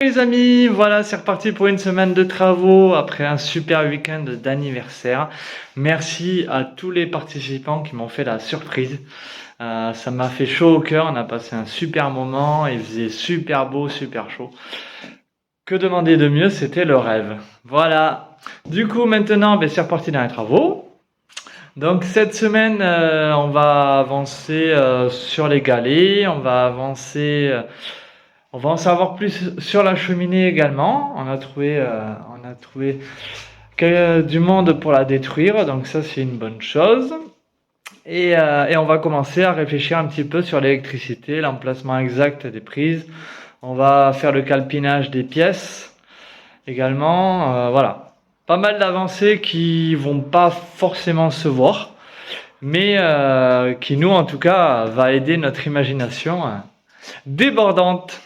Les amis, voilà, c'est reparti pour une semaine de travaux après un super week-end d'anniversaire. Merci à tous les participants qui m'ont fait la surprise. Ça m'a fait chaud au cœur, on a passé un super moment, il faisait super beau, super chaud. Que demander de mieux, c'était le rêve. Voilà. Du coup, maintenant, c'est reparti dans les travaux. Donc cette semaine, on va avancer sur les galets, on va en savoir plus sur la cheminée également. On a trouvé du monde pour la détruire, donc ça c'est une bonne chose. Et on va commencer à réfléchir un petit peu sur l'électricité, l'emplacement exact des prises. On va faire le calpinage des pièces également. Voilà, pas mal d'avancées qui vont pas forcément se voir, mais qui nous en tout cas va aider notre imagination débordante.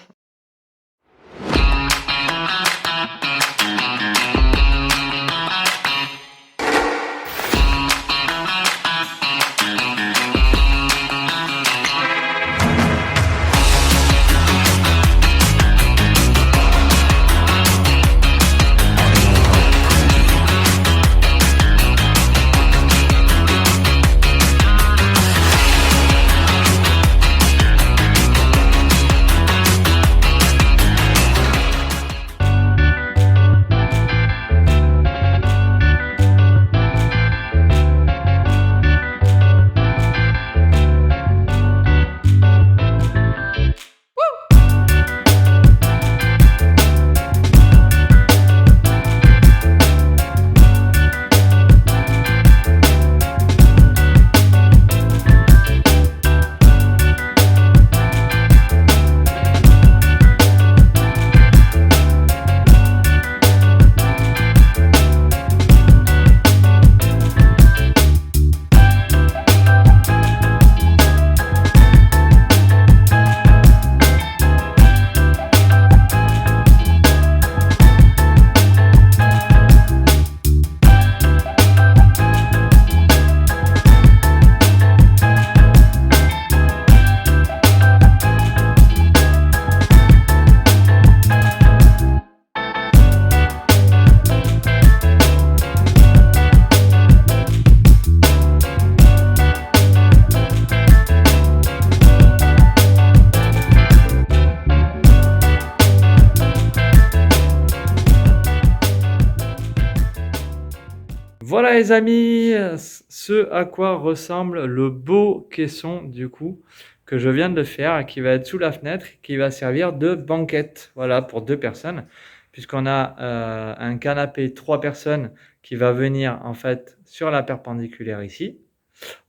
Voilà les amis, ce à quoi ressemble le beau caisson du coup que je viens de faire, qui va être sous la fenêtre, qui va servir de banquette, voilà, pour 2 personnes, puisqu'on a un canapé 3 personnes qui va venir en fait sur la perpendiculaire ici.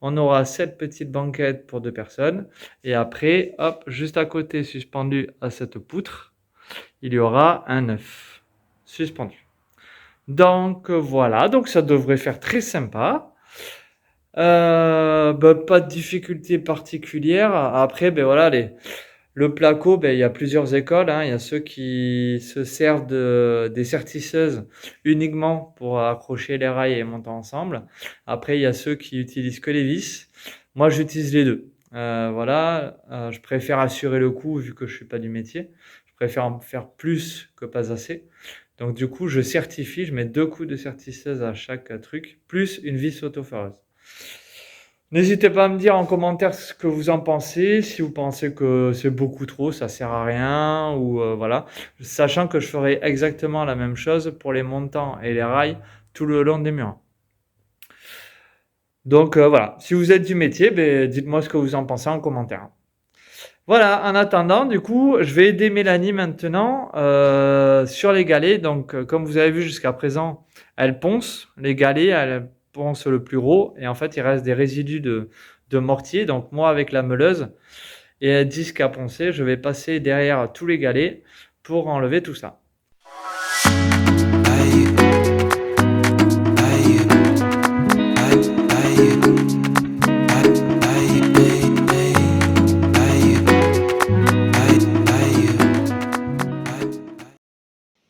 On aura cette petite banquette pour 2 personnes, et après, hop, juste à côté, suspendu à cette poutre, il y aura un œuf suspendu. Donc voilà, donc ça devrait faire très sympa. Pas de difficulté particulière. Après, voilà, le placo, il y a plusieurs écoles, hein. Il y a ceux qui se servent des sertisseuses uniquement pour accrocher les rails et monter ensemble. Après, il y a ceux qui utilisent que les vis. Moi, j'utilise les deux. Voilà, je préfère assurer le coup vu que je suis pas du métier. Je préfère en faire plus que pas assez. Donc du coup, je certifie, je mets 2 coups de certisseuse à chaque truc, plus une vis autoforeuse. N'hésitez pas à me dire en commentaire ce que vous en pensez, si vous pensez que c'est beaucoup trop, ça sert à rien, ou voilà. Sachant que je ferai exactement la même chose pour les montants et les rails tout le long des murs. Donc voilà, si vous êtes du métier, dites-moi ce que vous en pensez en commentaire. Voilà, en attendant, du coup, je vais aider Mélanie maintenant sur les galets. Donc, comme vous avez vu jusqu'à présent, elle ponce les galets, elle ponce le plus gros. Et en fait, il reste des résidus de mortier. Donc, moi, avec la meuleuse et un disque à poncer, je vais passer derrière tous les galets pour enlever tout ça.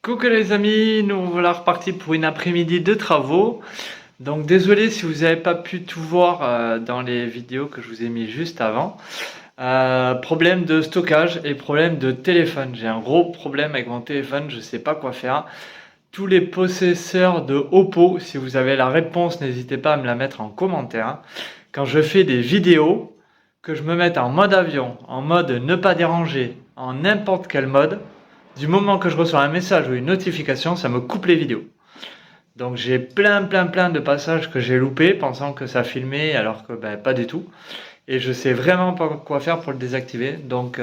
Coucou les amis, nous voilà repartis pour une après-midi de travaux. Donc désolé si vous n'avez pas pu tout voir dans les vidéos que je vous ai mis juste avant. Problème de stockage et problème de téléphone. J'ai un gros problème avec mon téléphone, je sais pas quoi faire. Tous les possesseurs de Oppo, si vous avez la réponse, n'hésitez pas à me la mettre en commentaire. Quand je fais des vidéos, que je me mette en mode avion, en mode ne pas déranger, en n'importe quel mode, du moment que je reçois un message ou une notification, ça me coupe les vidéos. Donc j'ai plein de passages que j'ai loupés pensant que ça filmait alors que pas du tout. Et je sais vraiment pas quoi faire pour le désactiver. Donc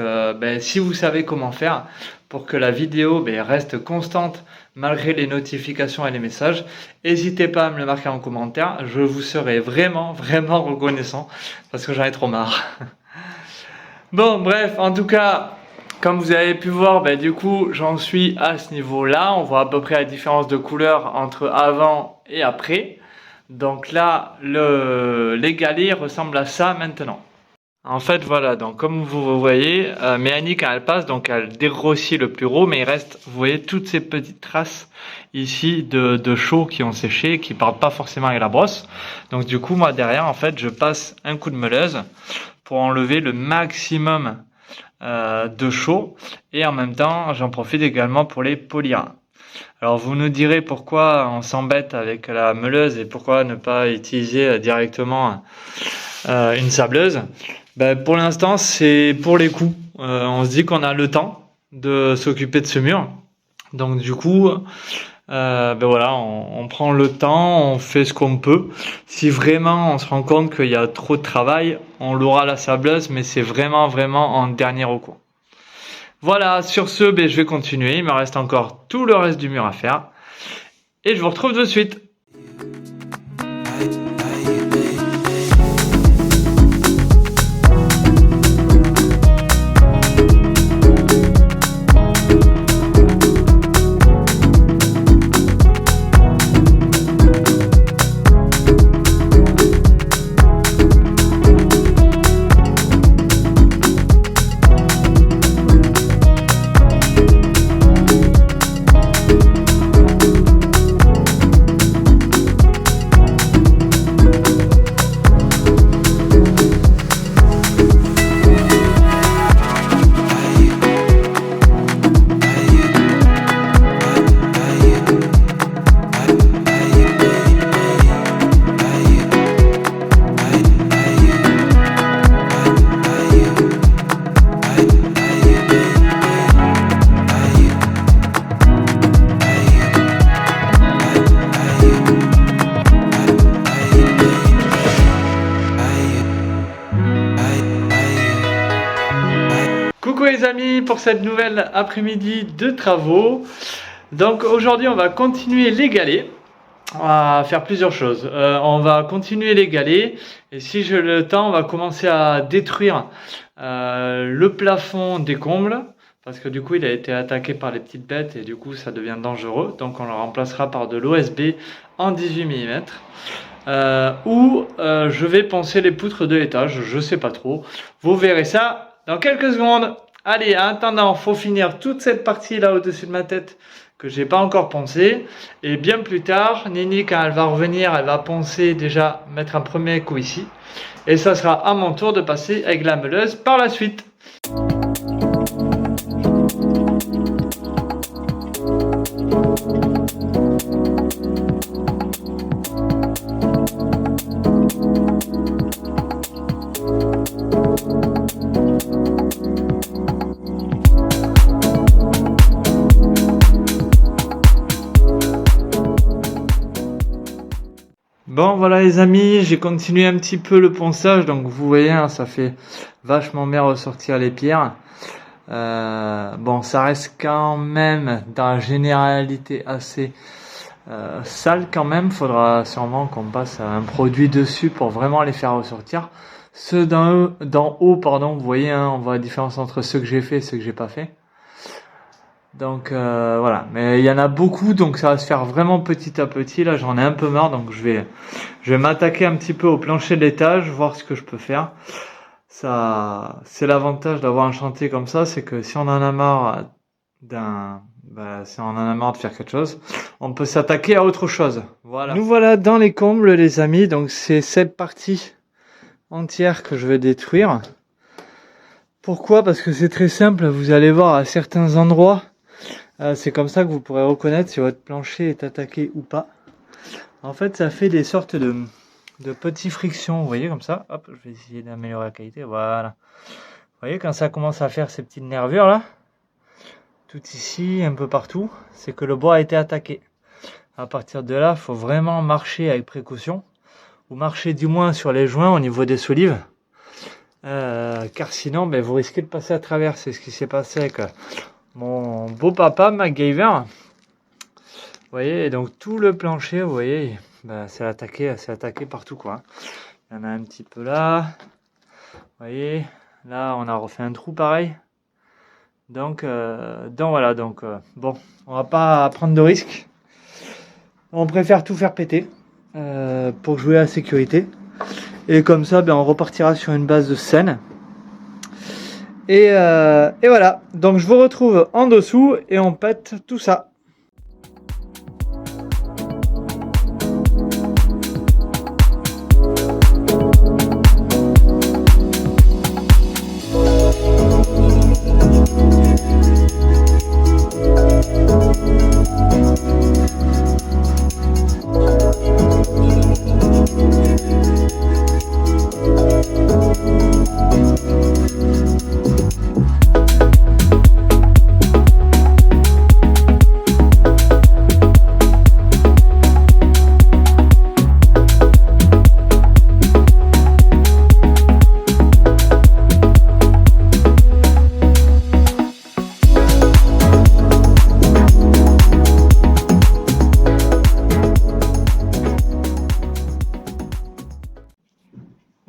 si vous savez comment faire pour que la vidéo reste constante malgré les notifications et les messages, n'hésitez pas à me le marquer en commentaire. Je vous serai vraiment reconnaissant parce que j'en ai trop marre. Bon bref, en tout cas, comme vous avez pu voir, du coup j'en suis à ce niveau-là. On voit à peu près la différence de couleur entre avant et après. Donc là, les galets ressemblent à ça maintenant. En fait, voilà, donc comme vous voyez, Mélanie, quand elle passe, donc elle dégrossit le plus gros, mais il reste, vous voyez, toutes ces petites traces ici de chaux qui ont séché, qui partent pas forcément avec la brosse. Donc du coup, moi derrière, en fait, je passe un coup de meuleuse pour enlever le maximum de chaux, et en même temps, j'en profite également pour les polir. Alors vous nous direz pourquoi on s'embête avec la meuleuse et pourquoi ne pas utiliser directement une sableuse. Pour l'instant c'est pour les coups. On se dit qu'on a le temps de s'occuper de ce mur. Donc du coup voilà, on prend le temps, on fait ce qu'on peut. Si vraiment on se rend compte qu'il y a trop de travail, on l'aura la sableuse, mais c'est vraiment en dernier recours. Voilà, sur ce, je vais continuer. Il me reste encore tout le reste du mur à faire. Et je vous retrouve de suite. Coucou les amis, pour cette nouvelle après-midi de travaux. Donc aujourd'hui on va continuer les galets. On va faire plusieurs choses. On va continuer les galets et si j'ai le temps on va commencer à détruire le plafond des combles. Parce que du coup il a été attaqué par les petites bêtes et du coup ça devient dangereux. Donc on le remplacera par de l'OSB en 18 mm. Ou je vais poncer les poutres de l'étage, je sais pas trop. Vous verrez ça dans quelques secondes. Allez, en attendant, faut finir toute cette partie là au-dessus de ma tête que j'ai pas encore poncé. Et bien plus tard, Nini, quand elle va revenir, elle va poncer déjà, mettre un premier coup ici. Et ça sera à mon tour de passer avec la meuleuse par la suite. Bon voilà les amis, j'ai continué un petit peu le ponçage, donc vous voyez ça fait vachement bien ressortir les pierres. Bon ça reste quand même dans la généralité assez sale quand même, faudra sûrement qu'on passe un produit dessus pour vraiment les faire ressortir. Ceux d'en haut, pardon, vous voyez, on voit la différence entre ceux que j'ai fait et ceux que j'ai pas fait. Donc voilà, mais il y en a beaucoup, donc ça va se faire vraiment petit à petit. Là j'en ai un peu marre, donc je vais m'attaquer un petit peu au plancher de l'étage, voir ce que je peux faire. Ça, c'est l'avantage d'avoir un chantier comme ça, c'est que si on en a marre si on en a marre de faire quelque chose, on peut s'attaquer à autre chose. Voilà. Nous voilà dans les combles les amis, donc c'est cette partie entière que je vais détruire. Pourquoi? Parce que c'est très simple, vous allez voir à certains endroits, c'est comme ça que vous pourrez reconnaître si votre plancher est attaqué ou pas. En fait, ça fait des sortes de petites frictions, vous voyez, comme ça. Hop, je vais essayer d'améliorer la qualité, voilà. Vous voyez, quand ça commence à faire ces petites nervures là, tout ici, un peu partout, c'est que le bois a été attaqué. À partir de là, il faut vraiment marcher avec précaution, ou marcher du moins sur les joints au niveau des solives. Car sinon vous risquez de passer à travers. C'est ce qui s'est passé avec mon beau papa MacGyver. Vous voyez, et donc tout le plancher, vous voyez, c'est attaqué partout quoi. Il y en a un petit peu là. Vous voyez, là on a refait un trou pareil. Donc voilà, bon, on va pas prendre de risques. On préfère tout faire péter pour jouer à la sécurité. Et comme ça, on repartira sur une base de saine. Et voilà. Donc je vous retrouve en dessous et on pète tout ça.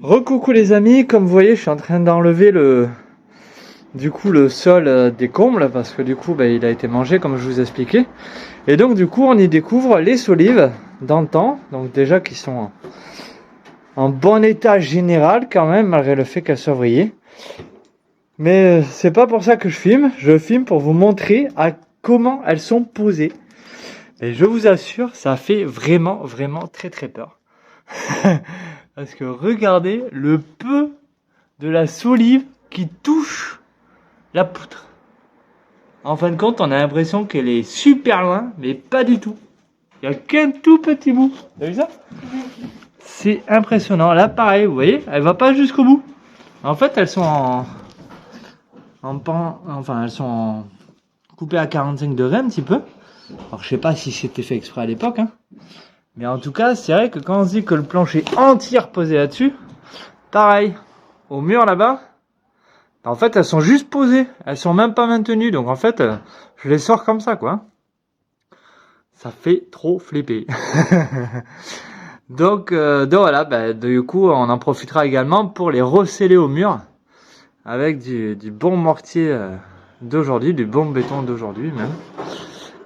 Recoucou les amis, comme vous voyez, je suis en train d'enlever le sol des combles parce que du coup il a été mangé comme je vous ai expliqué. Et donc du coup on y découvre les solives d'antan, donc déjà qui sont en bon état général quand même malgré le fait qu'elles soient vrillées. Mais c'est pas pour ça que je filme pour vous montrer à comment elles sont posées. Et je vous assure, ça fait vraiment très peur. Parce que regardez le peu de la solive qui touche la poutre. En fin de compte, on a l'impression qu'elle est super loin, mais pas du tout. Il n'y a qu'un tout petit bout. Vous avez vu ça? C'est impressionnant. Là, pareil, vous voyez, elle va pas jusqu'au bout. En fait, elles sont elles sont coupées à 45 degrés un petit peu. Alors, je sais pas si c'était fait exprès à l'époque, hein. Mais en tout cas, c'est vrai que quand on se dit que le plancher entier posé là-dessus, pareil, au mur là-bas, en fait, elles sont juste posées. Elles sont même pas maintenues. Donc en fait, je les sors comme ça, quoi. Ça fait trop flipper. donc voilà, du coup, on en profitera également pour les resceller au mur avec du bon mortier d'aujourd'hui, du bon béton d'aujourd'hui même.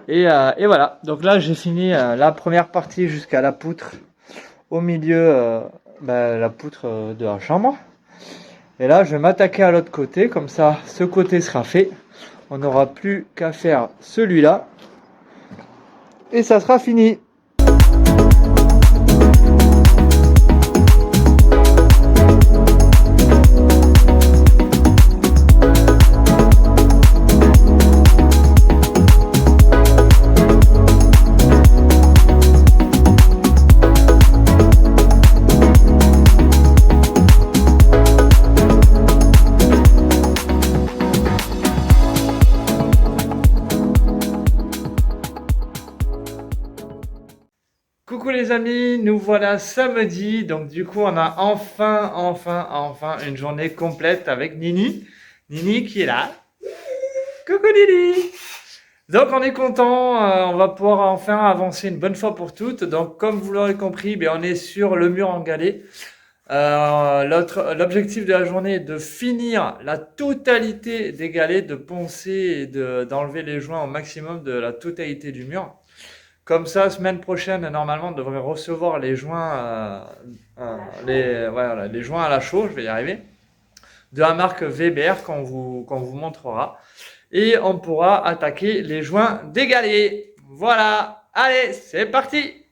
Et voilà, donc là j'ai fini la première partie jusqu'à la poutre, au milieu la poutre de la chambre. Et là je vais m'attaquer à l'autre côté, comme ça ce côté sera fait. On n'aura plus qu'à faire celui-là. Et ça sera fini. Coucou les amis, nous voilà samedi, donc du coup on a enfin une journée complète avec Nini. Nini qui est là. Coucou Nini. Donc on est content, on va pouvoir enfin avancer une bonne fois pour toutes. Donc comme vous l'aurez compris, on est sur le mur en galets. L'objectif de la journée est de finir la totalité des galets, de poncer et d'enlever les joints au maximum de la totalité du mur. Comme ça, semaine prochaine, normalement, on devrait recevoir les joints, les joints à la chaux, je vais y arriver, de la marque Weber qu'on vous montrera. Et on pourra attaquer les joints des galets. Voilà, allez, c'est parti!